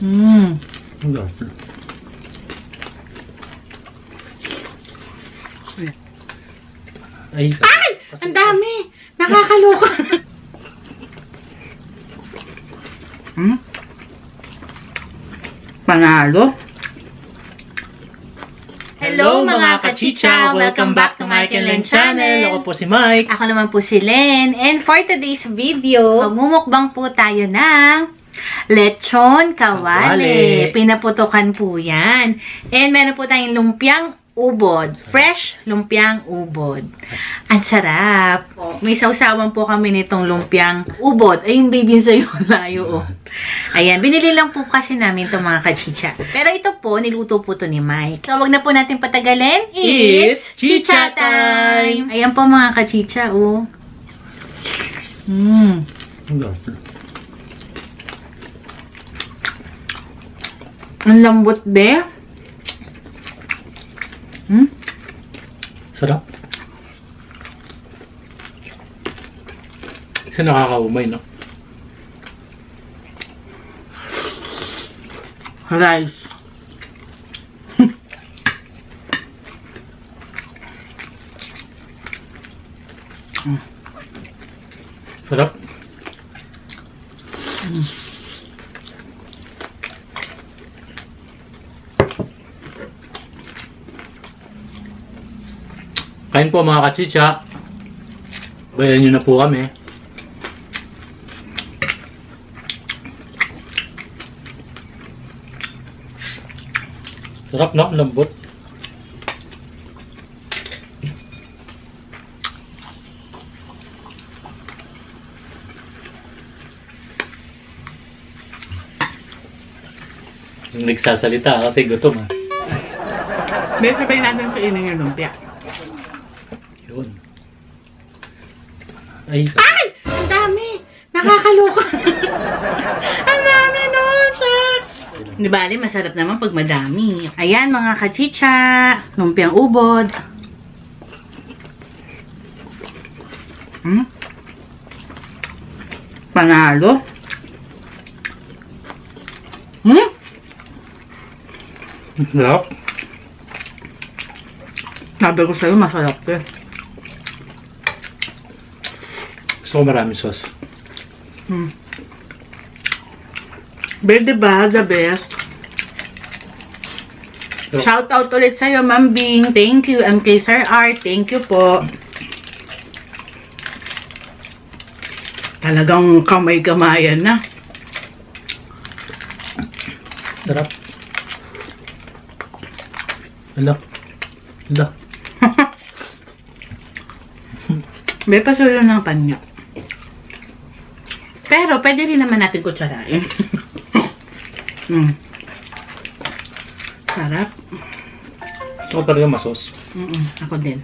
Ang lasa. Ay! Ang dami! Nakakaloka! Panalo? Hello mga kachicha! Welcome back to Mike and Len Channel. Ako po si Mike. Ako naman po si Len. And for today's video, magmumukbang po tayo ng lechon kawali. Pinaputukan po yan. And meron po tayong lumpiang ubod. Fresh lumpiang ubod. Ang sarap. May sausawan po kami nitong lumpiang ubod. Ayun, baby, sa'yo. Layo, oh. Ayan, binili lang po kasi namin itong mga kachicha. Pero ito po, niluto po to ni Mike. So, wag na po natin patagalin. It's chicha time! Ayan po mga kachicha, oh. Ang lasa. Ang lambot, be. Sarap. Kasi nakakaumay, no? Rice. Sarap. Kain po mga kachicha. Bayan nyo na po kami. Sarap, no? Lambot. Yung nagsasalita kasi gutom, ha? May sabay natin kainin yung lumpia. Yun. Ay! Ang dami! Nakakaloka! Ang dami nun, shucks! Di bali, masarap naman pag madami. Ayan, mga kachicha, lumpiang ubod. Panalo? Sarap. Sabi ko sa'yo, masarap eh. Gusto ko maraming sauce. Pero diba, the best? Pero, Shout out ulit sa'yo, Ma'am Bing. Thank you. And kay Sir R, thank you po. Talagang kamay-kamayan na. sarap. Ala. Ala. May pasulo ng panyo. Pero, pwede rin naman natin kutsarain. Sarap. Gusto ko talaga masos. Ako din.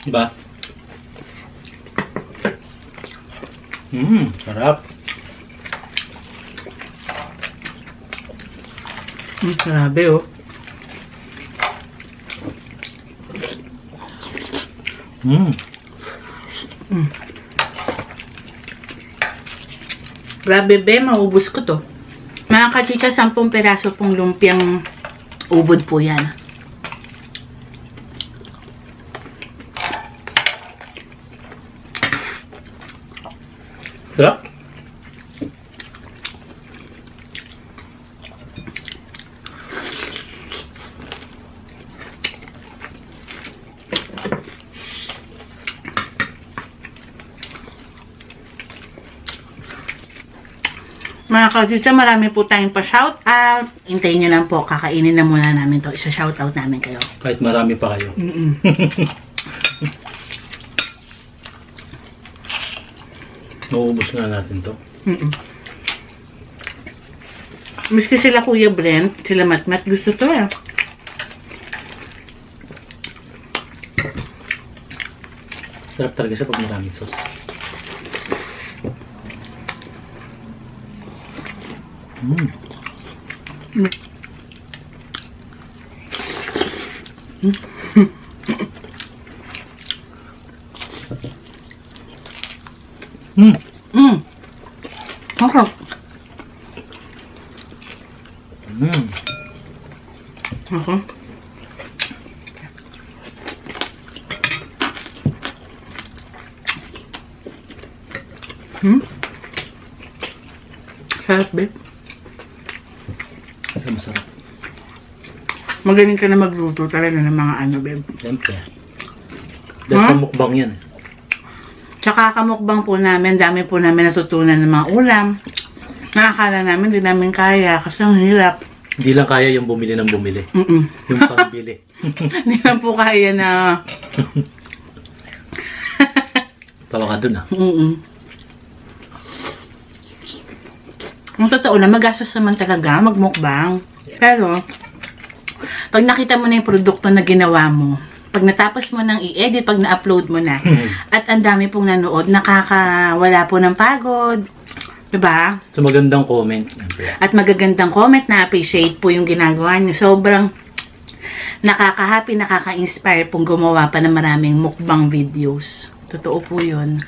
Diba? Sarap. Grabe, oh. Grabe, be. Maubos ko to. Mga kachicha, 10 peraso pong lumpiang ubod po yan. Sarap. Mga kachicha, marami po tayong pa-shoutout. Hintayin nyo lang po. Kakainin na muna namin to. Isa-shoutout namin kayo. Kahit marami pa kayo. Mauubos na natin to. Miski sila Kuya Brent, sila Matmat, gusto to eh. Sarap talaga siya pag maraming sauce. Masarap. Sarap, babe. Ito masarap. Magaling ka na magluto talaga ng mga ano, babe. Siyempre. Dahil sa mukbang yan. Tsaka kamukbang po namin, dami po namin natutunan ng mga ulam. Nakakala namin, di namin kaya kasi ang hirap. Hindi lang kaya yung bumili ng bumili. Yung pambili. Hindi lang po kaya na... Tawa ka dun ah. Ang totoo na, magastos naman talaga magmukbang. Pero, pag nakita mo na yung produkto na ginawa mo, pag natapos mo nang i-edit, pag na-upload mo na, at ang dami pong nanood, nakakawala po ng pagod. Diba? So magandang comment. At magagandang comment na appreciate po yung ginagawa niyo. Sobrang nakaka-happy, nakaka-inspire pong gumawa pa ng maraming mukbang videos. Totoo po yun.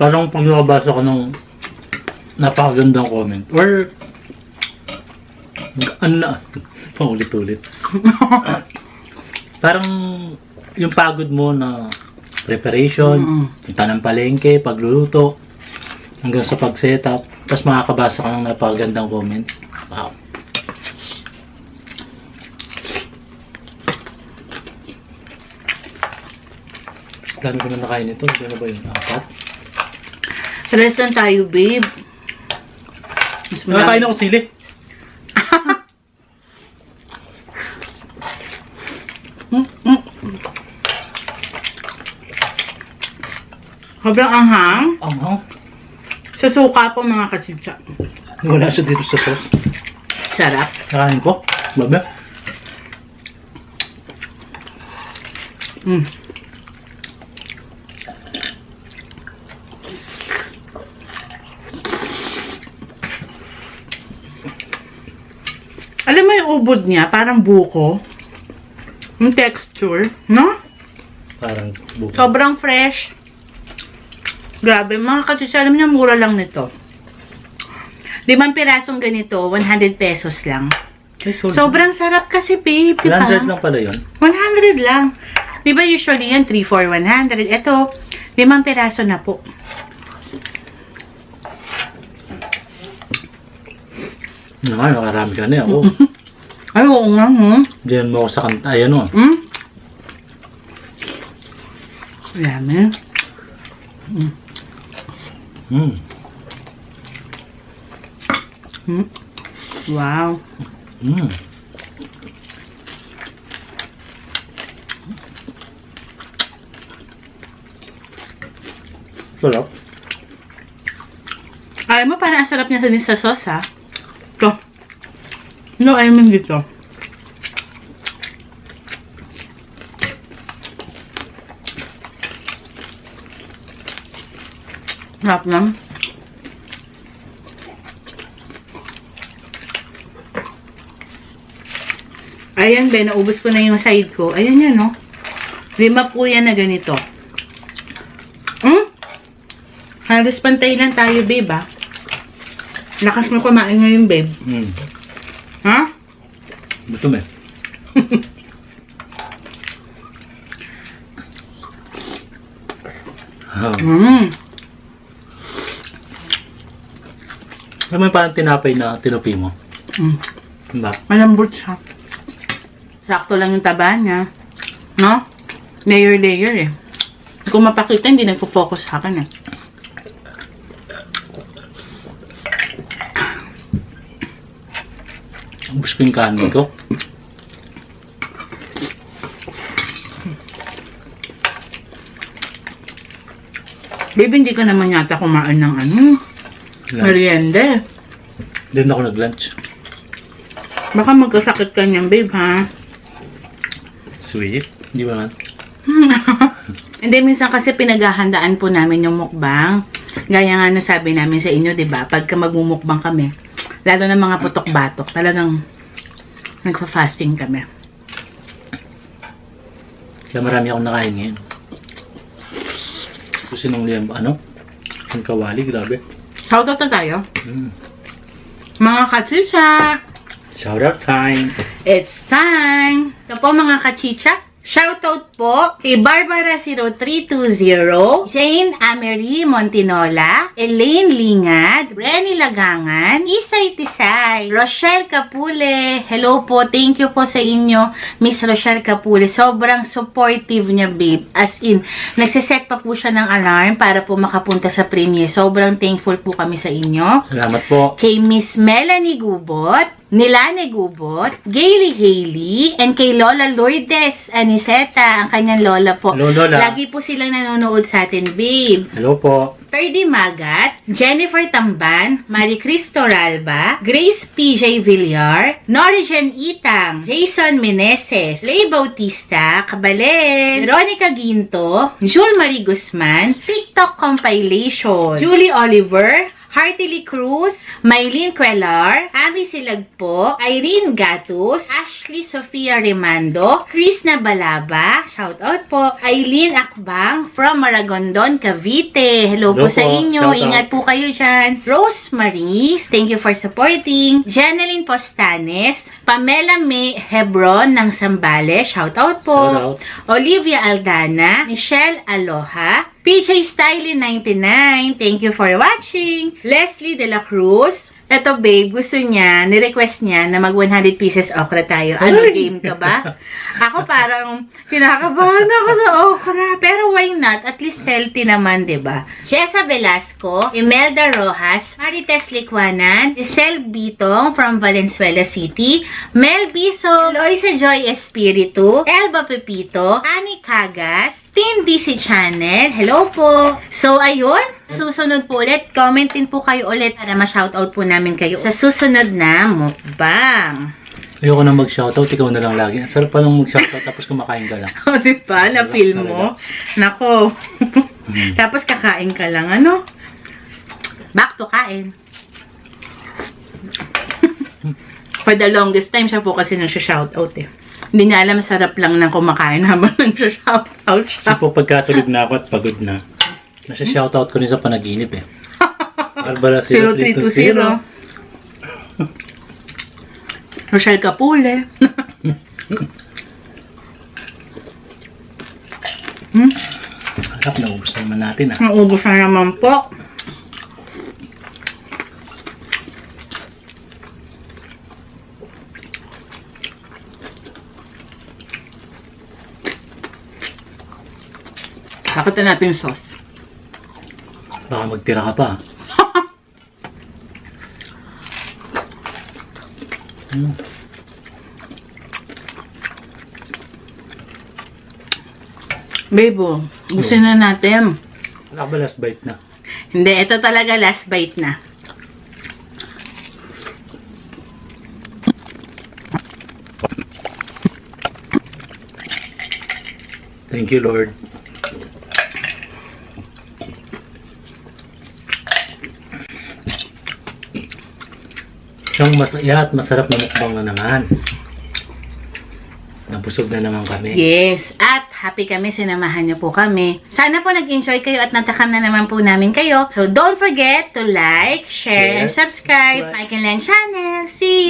Parang pag nakabasa ko ng napakagandang comment. Or, ano na, paulit-ulit. Parang yung pagod mo na preparation, punta ng palengke, pagluluto, hanggang sa pag-setup, tapos makakabasa ka ng napakagandang comment. Wow. Gano'n ko na nakain ito? Gano'n ba yun? 4? Rest lang tayo, babe. Mas Nakakain ako sili. Sobrang anghang. Anghang. Sa suka po mga kachitsa. Wala siya dito sa sauce. Sarap. Nakain ko. Babe. Alam mo yung ubod niya, parang buko. Yung texture, no? Parang buko. Sobrang fresh. Grabe, mga kachitsa, alam niyo, mura lang nito. 5 pirasong ganito, 100 pesos lang. Ay, Sobrang sarap kasi, babe. Diba? 100 lang pala yun. 100 lang. Diba usually yan, 3, 4, 100. Ito, 5 piraso na po. Naman, nakarami ka na ako. Ay, oo nga, Diyan mo ako sa kanta. Ayan o. Yummy. Wow. Sarap. Alam mo, parang ang sarap niya sa sauce, ha? Ito. No, I mean dito. Sarap lang. Ayan, be, naubos ko na yung side ko. Ayan yan, no? 5 po yan na ganito. Halos pantay lang tayo, babe, ha? Lakas mo kumain ngayon, babe. Ha? Gutom eh. Alam mo yung parang tinapay na tinupi mo? Diba? Malambot siya. Sakto lang yung taba niya. No? Layer eh. Kung mapakita, hindi nagpo-focus sa akin eh. Ubus ko yung kanin ko. Babe, hindi ka naman yata kumain ng merienda. Hindi na ako nag-lunch. Baka magkasakit ka niyan, babe, ha? Sweet. Hindi ba man? Hindi, minsan kasi pinaghahandaan po namin yung mukbang. Gaya nga sabi namin sa inyo, diba? Pagka magmumukbang kami, lalo na mga putok-batok, talagang nagpa-fasting kami. Kaya marami akong nakain ngayon. Kasi nung yung kawali, grabe. Shoutout na tayo. Mga kachicha! Shoutout time! It's time! Ito po mga kachicha. Shoutout po kay Barbara0320, Jane Amery Montinola, Elaine Lingad, Renny Lagangan, Isay Tisay, Rochelle Capule. Hello po, thank you po sa inyo, Miss Rochelle Capule. Sobrang supportive niya, babe. As in, nagsiset pa po siya ng alarm para po makapunta sa premiere. Sobrang thankful po kami sa inyo. Salamat po. Kay Miss Melanie Gubot, Nilane Gubot, Gaily Haley, and kay Lola Lourdes Aniseta, ang kanyang lola po. Hello, Lola. Lagi po silang nanonood sa atin, babe. Hello po. Ferdy Magat, Jennifer Tamban, Marie Cristo Ralba, Grace PJ Villar, Norigen Itang, Jason Meneses, Lay Bautista, Kabalen, Veronica Ginto, Jule Marie Guzman, TikTok Compilation, Julie Oliver, Heartily Cruz, Maylene Quellar, Ami Silagpo, Irene Gatus, Ashley Sofia Remando, Chris Nabalaba, shout out po, Eileen Akbang from Maragondon, Cavite. Hello po sa inyo. Shout out. Ingat po kayo dyan. Rosemary, thank you for supporting. Janeline Postanes, Pamela May Hebron ng Sambales, shout out po. Shout out. Olivia Aldana, Michelle Aloha, PJ Stylin 99, thank you for watching. Leslie De La Cruz, eto babe, gusto niya, ni-request niya na mag 100 pieces okra tayo. Ano, game ka ba? Ako parang kinakabahan ako sa okra. Pero why not? At least healthy naman, diba? Jessa Velasco, Imelda Rojas, Marites Licuanan, Giselle Bitong from Valenzuela City, Mel Biso, Loisa Joy Espiritu, Elba Pepito, Annie Cagas, Team DC Channel, hello po! So, ayun, susunod po ulit, comment din po kayo ulit para ma-shoutout po namin kayo sa susunod na mukbang. Ayoko na mag-shoutout, ikaw na lang lagi. Ang sarap pa lang mag-shoutout tapos kumakain ka lang. O, diba? Na-feel mo? Nako. Tapos kakain ka lang, ano? Back to kain. For the longest time, siya po kasi nag-shoutout eh. Hindi niya alam, sarap lang ng kumakain habang nag-shoutout siya. Kasi po pagkatulog na ako at pagod na, nasa shoutout ko rin sa panaginip eh. Barbara 0320. Rochelle Capule. Harap, naubos naman natin ah. Naubos na naman po. Bakit na natin yung sauce? Baka magtira ka pa. Bebo, gusto na natin. Wala ba last bite na? Hindi, ito talaga last bite na. Thank you, Lord. Isang masaya at masarap na mukbang na naman. Nabusog na naman kami. Yes, at happy kami, sinamahan niyo po kami. Sana po nag-enjoy kayo at natakam na naman po namin kayo. So don't forget to like, share, and subscribe. Mike and Len Channel. See you!